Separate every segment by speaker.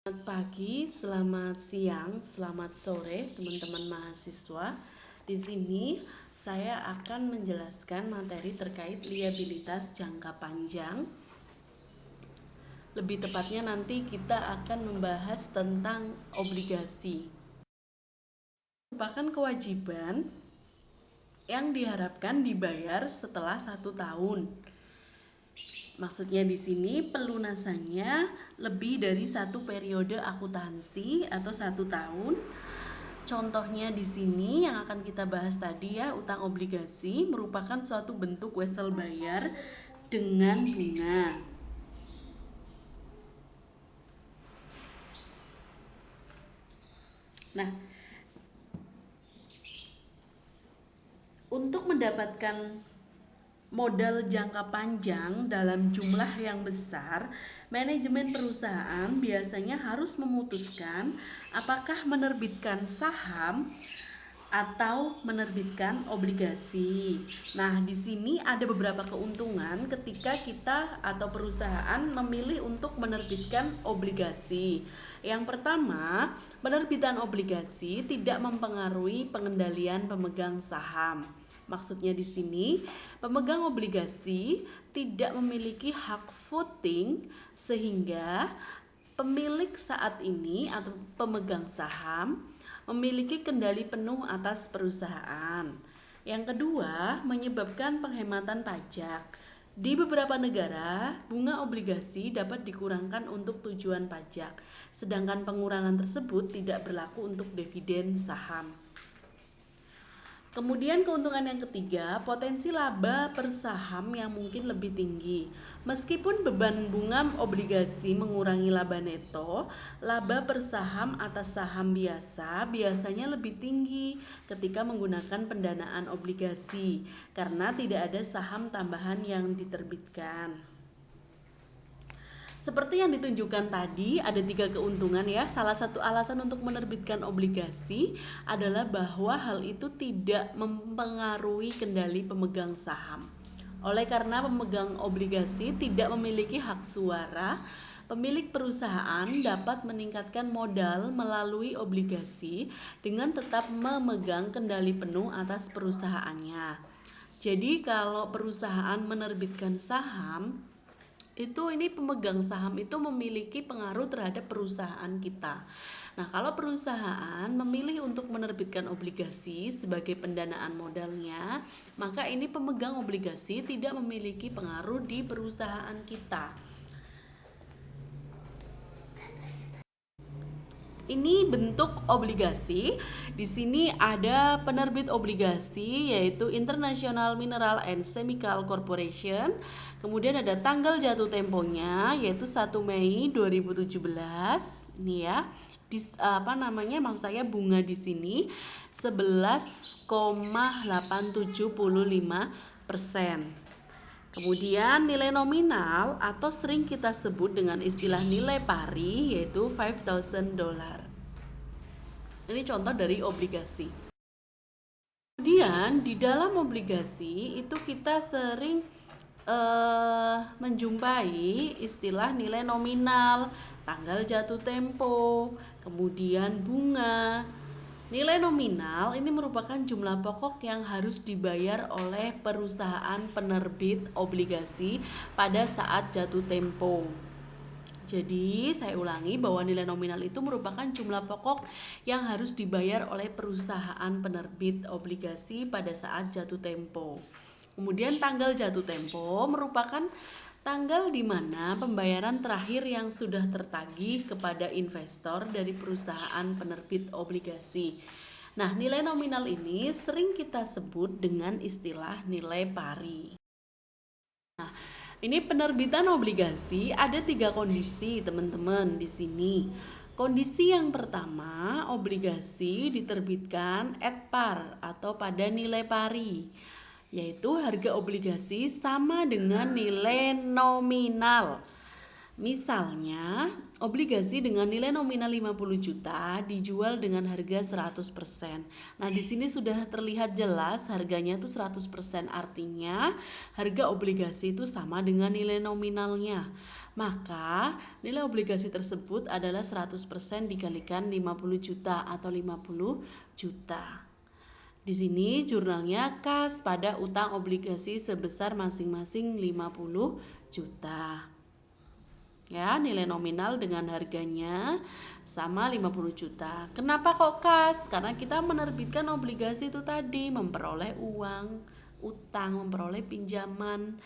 Speaker 1: Selamat pagi, selamat siang, selamat sore teman-teman mahasiswa. Di sini saya akan menjelaskan materi terkait liabilitas jangka panjang. Lebih tepatnya nanti kita akan membahas tentang obligasi. Merupakan kewajiban yang diharapkan dibayar setelah 1 tahun. Maksudnya di sini pelunasannya lebih dari 1 periode akuntansi atau 1 tahun. Contohnya di sini yang akan kita bahas tadi ya, utang obligasi merupakan suatu bentuk wesel bayar dengan bunga. Nah, untuk mendapatkan modal jangka panjang dalam jumlah yang besar, manajemen perusahaan biasanya harus memutuskan apakah menerbitkan saham atau menerbitkan obligasi. Nah, di sini ada beberapa keuntungan ketika kita atau perusahaan memilih untuk menerbitkan obligasi. Yang pertama, penerbitan obligasi tidak mempengaruhi pengendalian pemegang saham. Maksudnya di sini, pemegang obligasi tidak memiliki hak voting sehingga pemilik saat ini atau pemegang saham memiliki kendali penuh atas perusahaan. Yang kedua, menyebabkan penghematan pajak. Di beberapa negara, bunga obligasi dapat dikurangkan untuk tujuan pajak, sedangkan pengurangan tersebut tidak berlaku untuk dividen saham. Kemudian keuntungan yang ketiga, potensi laba per saham yang mungkin lebih tinggi. Meskipun beban bunga obligasi mengurangi laba neto, laba per saham atas saham biasanya lebih tinggi ketika menggunakan pendanaan obligasi karena tidak ada saham tambahan yang diterbitkan. Seperti yang ditunjukkan tadi, ada 3 keuntungan ya. Salah satu alasan untuk menerbitkan obligasi adalah bahwa hal itu tidak mempengaruhi kendali pemegang saham. Oleh karena pemegang obligasi tidak memiliki hak suara, pemilik perusahaan dapat meningkatkan modal melalui obligasi dengan tetap memegang kendali penuh atas perusahaannya. Jadi kalau perusahaan menerbitkan saham, ini pemegang saham itu memiliki pengaruh terhadap perusahaan kita. Nah, kalau perusahaan memilih untuk menerbitkan obligasi sebagai pendanaan modalnya, maka ini pemegang obligasi tidak memiliki pengaruh di perusahaan kita. Ini bentuk obligasi. Di sini ada penerbit obligasi yaitu International Mineral and Chemical Corporation. Kemudian ada tanggal jatuh temponya yaitu 1 Mei 2017. Ini ya. Maksud saya bunga di sini 11,875%. Kemudian nilai nominal atau sering kita sebut dengan istilah nilai pari yaitu $5,000. Ini contoh dari obligasi. Kemudian di dalam obligasi itu kita sering menjumpai istilah nilai nominal, tanggal jatuh tempo, kemudian bunga. Nilai nominal ini merupakan jumlah pokok yang harus dibayar oleh perusahaan penerbit obligasi pada saat jatuh tempo. Jadi saya ulangi bahwa nilai nominal itu merupakan jumlah pokok yang harus dibayar oleh perusahaan penerbit obligasi pada saat jatuh tempo. Kemudian tanggal jatuh tempo merupakan tanggal di mana pembayaran terakhir yang sudah tertagih kepada investor dari perusahaan penerbit obligasi. Nah, nilai nominal ini sering kita sebut dengan istilah nilai pari. Nah, ini penerbitan obligasi ada 3 kondisi, teman-teman, di sini. Kondisi yang pertama, obligasi diterbitkan at par atau pada nilai pari, yaitu harga obligasi sama dengan nilai nominal. Misalnya, obligasi dengan nilai nominal 50 juta dijual dengan harga 100%. Nah, di sini sudah terlihat jelas harganya itu 100%, artinya harga obligasi itu sama dengan nilai nominalnya. Maka nilai obligasi tersebut adalah 100% dikalikan 50 juta atau 50 juta. Di sini jurnalnya kas pada utang obligasi sebesar masing-masing 50 juta. Ya, nilai nominal dengan harganya sama 50 juta. Kenapa kok kas? Karena kita menerbitkan obligasi itu tadi, memperoleh uang, utang, memperoleh pinjaman.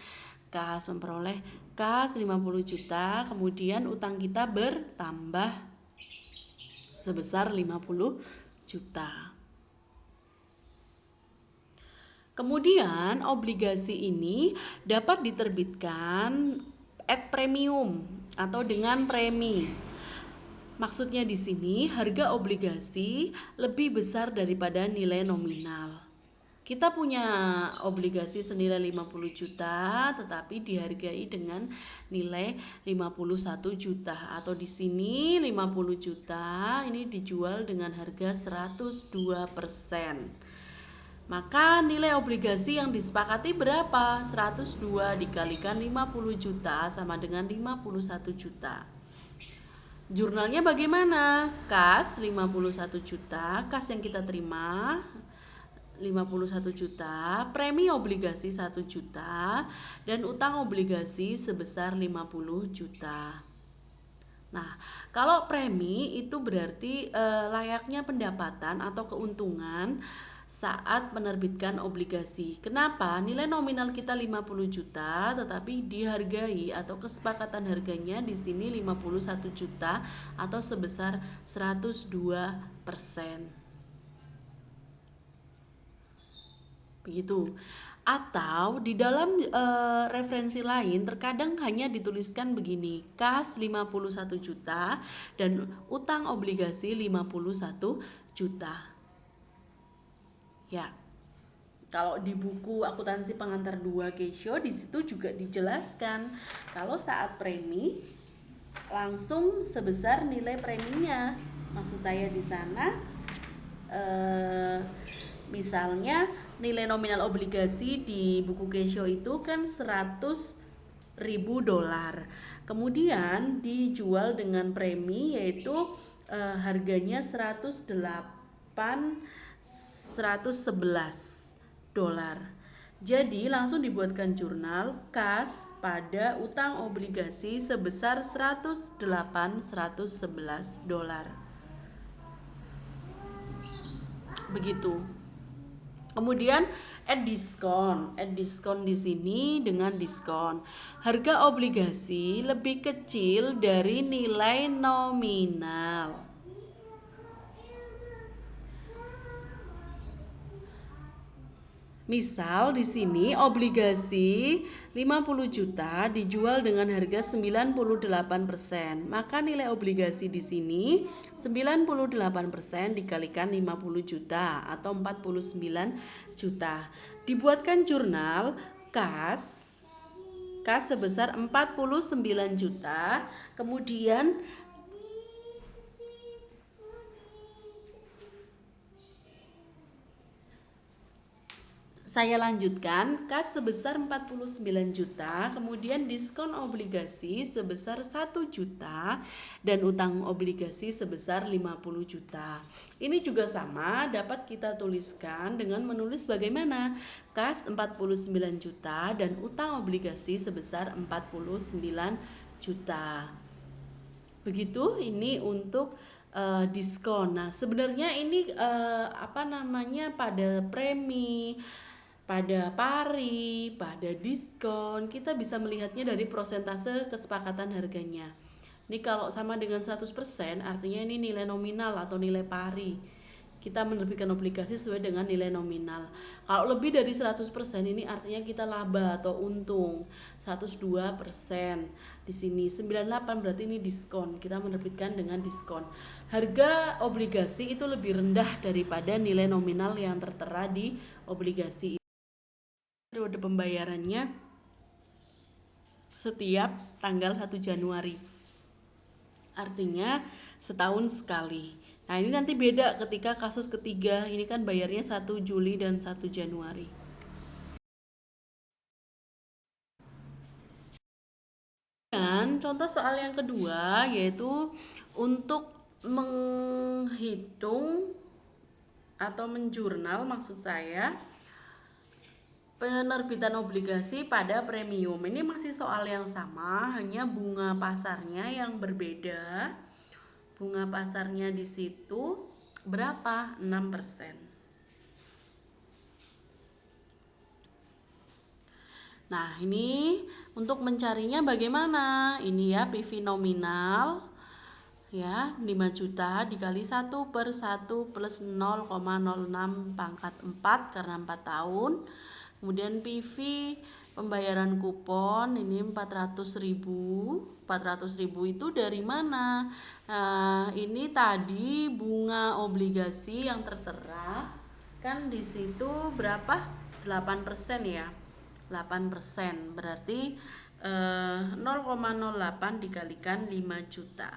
Speaker 1: Kas memperoleh kas 50 juta, kemudian utang kita bertambah sebesar 50 juta. Kemudian obligasi ini dapat diterbitkan at premium atau dengan premi. Maksudnya di sini harga obligasi lebih besar daripada nilai nominal. Kita punya obligasi senilai 50 juta tetapi dihargai dengan nilai 51 juta atau di sini 50 juta ini dijual dengan harga 102%. Maka nilai obligasi yang disepakati berapa? 102 dikalikan 50 juta sama dengan 51 juta. Jurnalnya bagaimana? Kas 51 juta, kas yang kita terima 51 juta, premi obligasi 1 juta, dan utang obligasi sebesar 50 juta. Nah, kalau premi itu berarti layaknya pendapatan atau keuntungan saat menerbitkan obligasi. Kenapa? Nilai nominal kita 50 juta tetapi dihargai atau kesepakatan harganya di sini 51 juta atau sebesar 102%. Begitu. Atau di dalam referensi lain terkadang hanya dituliskan begini, kas 51 juta dan utang obligasi 51 juta. Ya, kalau di buku akuntansi pengantar 2 Kesho di situ juga dijelaskan kalau saat premi langsung sebesar nilai preminya. Maksud saya di sana misalnya nilai nominal obligasi di buku Kesho itu kan 100.000 dolar. Kemudian dijual dengan premi yaitu harganya 111 dolar. Jadi langsung dibuatkan jurnal kas pada utang obligasi sebesar 111 dolar. Begitu. Kemudian add diskon di sini dengan diskon. Harga obligasi lebih kecil dari nilai nominal. Misal di sini obligasi 50 juta dijual dengan harga 98%. Maka nilai obligasi di sini 98% dikalikan 50 juta atau 49 juta. Dibuatkan jurnal kas sebesar 49 juta. Kemudian saya lanjutkan, kas sebesar 49 juta, kemudian diskon obligasi sebesar 1 juta dan utang obligasi sebesar 50 juta. Ini juga sama dapat kita tuliskan dengan menulis bagaimana kas 49 juta dan utang obligasi sebesar 49 juta. Begitu ini untuk diskon. Nah, sebenarnya ini pada premi, pada pari, pada diskon, kita bisa melihatnya dari persentase kesepakatan harganya. Ini kalau sama dengan 100% artinya ini nilai nominal atau nilai pari. Kita menerbitkan obligasi sesuai dengan nilai nominal. Kalau lebih dari 100% ini artinya kita laba atau untung. 102%. Di sini 98 berarti ini diskon. Kita menerbitkan dengan diskon. Harga obligasi itu lebih rendah daripada nilai nominal yang tertera di obligasi. Periode pembayarannya setiap tanggal 1 Januari artinya setahun sekali. Nah ini nanti beda ketika kasus ketiga, ini kan bayarnya 1 Juli dan 1 Januari. Dan contoh soal yang kedua yaitu untuk menghitung atau menjurnal, maksud saya penerbitan obligasi pada premium. Ini masih soal yang sama, hanya bunga pasarnya yang berbeda. Bunga pasarnya di situ berapa? 6%. Nah, ini untuk mencarinya bagaimana? Ini ya PV nominal ya 5 juta dikali 1 per 1 plus 0,06 pangkat 4 karena 4 tahun. Kemudian PV pembayaran kupon ini 400.000. 400.000 itu dari mana? Ini tadi bunga obligasi yang tertera kan di situ berapa? 8% ya. 8% berarti 0,08 dikalikan 5 juta.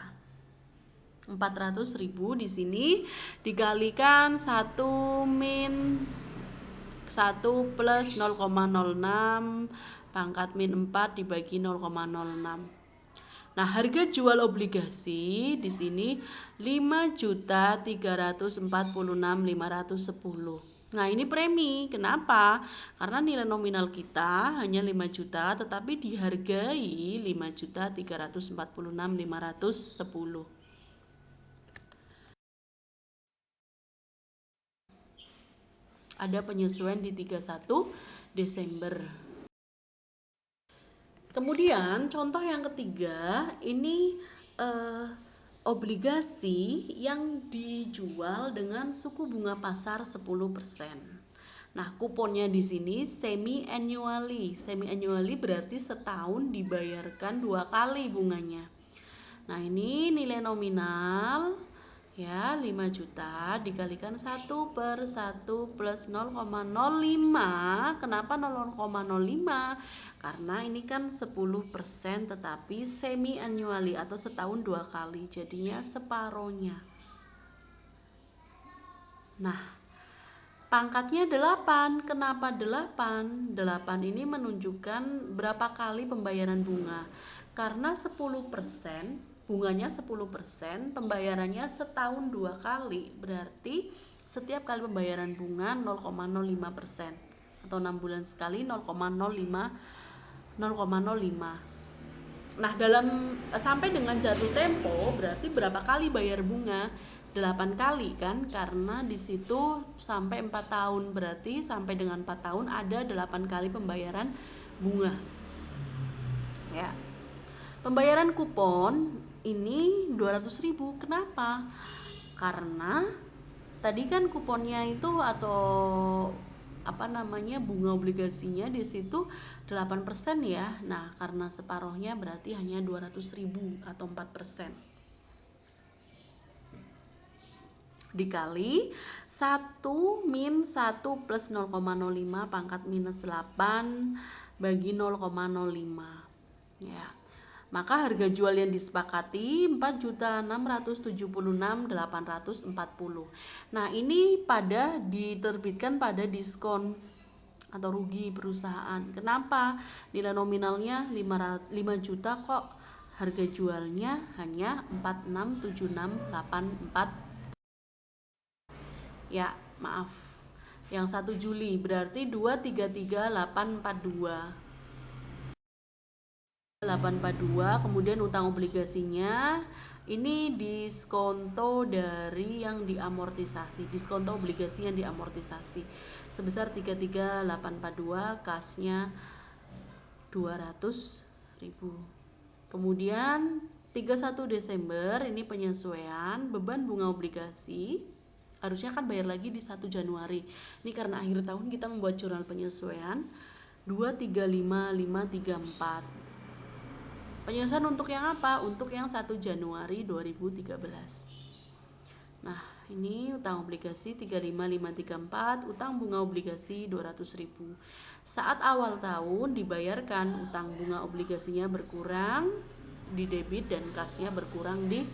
Speaker 1: 400.000 di sini dikalikan 1 min 1 plus 0,06 pangkat min 4 dibagi 0,06. Nah, harga jual obligasi di sini 5.346.510. Nah, ini premi. Kenapa? Karena nilai nominal kita hanya 5 juta tetapi dihargai 5.346.510. Ada penyesuaian di 31 Desember. Kemudian contoh yang ketiga ini obligasi yang dijual dengan suku bunga pasar 10%. Nah, kuponnya di sini semi annually. Semi annually berarti setahun dibayarkan 2 kali bunganya. Nah, ini nilai nominal ya 5 juta dikalikan 1 per 1 plus 0,05. Kenapa 0,05? Karena ini kan 10% tetapi semi annually atau setahun 2 kali, jadinya separohnya. Nah, pangkatnya 8. Kenapa 8? 8 ini menunjukkan berapa kali pembayaran bunga. Karena 10%, bunganya 10%, pembayarannya setahun 2 kali. Berarti setiap kali pembayaran bunga 0,05% atau 6 bulan sekali 0,05. Nah, dalam sampai dengan jatuh tempo berarti berapa kali bayar bunga? 8 kali kan, karena di situ sampai 4 tahun, berarti sampai dengan 4 tahun ada 8 kali pembayaran bunga. Ya. Pembayaran kupon ini 200.000. Kenapa? Karena tadi kan kuponnya itu atau bunga obligasinya di situ 8% ya. Nah, karena separohnya berarti hanya 200.000 atau 4%. Dikali 1 min 1 plus 0,05 pangkat minus 8 bagi 0,05 ya. Maka harga jual yang disepakati 4.676.840. Nah, ini diterbitkan pada diskon atau rugi perusahaan. Kenapa? Nilai nominalnya 5 juta kok harga jualnya hanya 467684. Ya, maaf. Yang 1 Juli berarti 233.842. 842, kemudian utang obligasinya ini diskonto dari yang diamortisasi, diskonto obligasi yang diamortisasi sebesar 33.842, kasnya 200.000. Kemudian 31 Desember ini penyesuaian beban bunga obligasi. Harusnya kan bayar lagi di 1 Januari. Ini karena akhir tahun kita membuat jurnal penyesuaian 235.534. Penyesuaian untuk yang apa? Untuk yang 1 Januari 2013. Nah, ini utang obligasi 35.534, utang bunga obligasi 200.000. Saat awal tahun dibayarkan utang bunga obligasinya berkurang di debit dan kasnya berkurang di